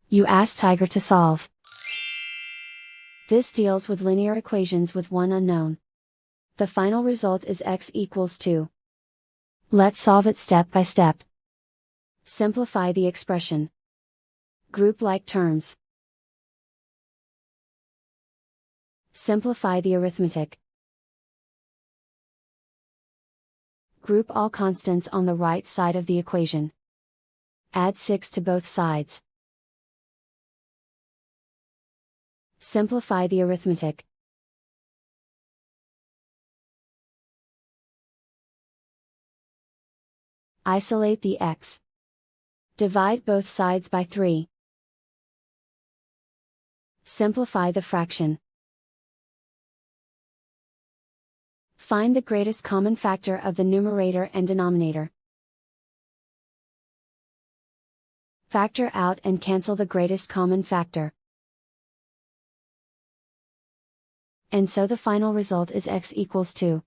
You ask Tiger to solve. This deals with linear equations with one unknown. The final result is x equals 2. Let's solve it step by step. Simplify the expression. Group like terms. Simplify the arithmetic. Group all constants on the right side of the equation. Add 6 to both sides. Simplify the arithmetic. Isolate the x. Divide both sides by 3. Simplify the fraction. Find the greatest common factor of the numerator and denominator. Factor out and cancel the greatest common factor. And so the final result is x equals 2.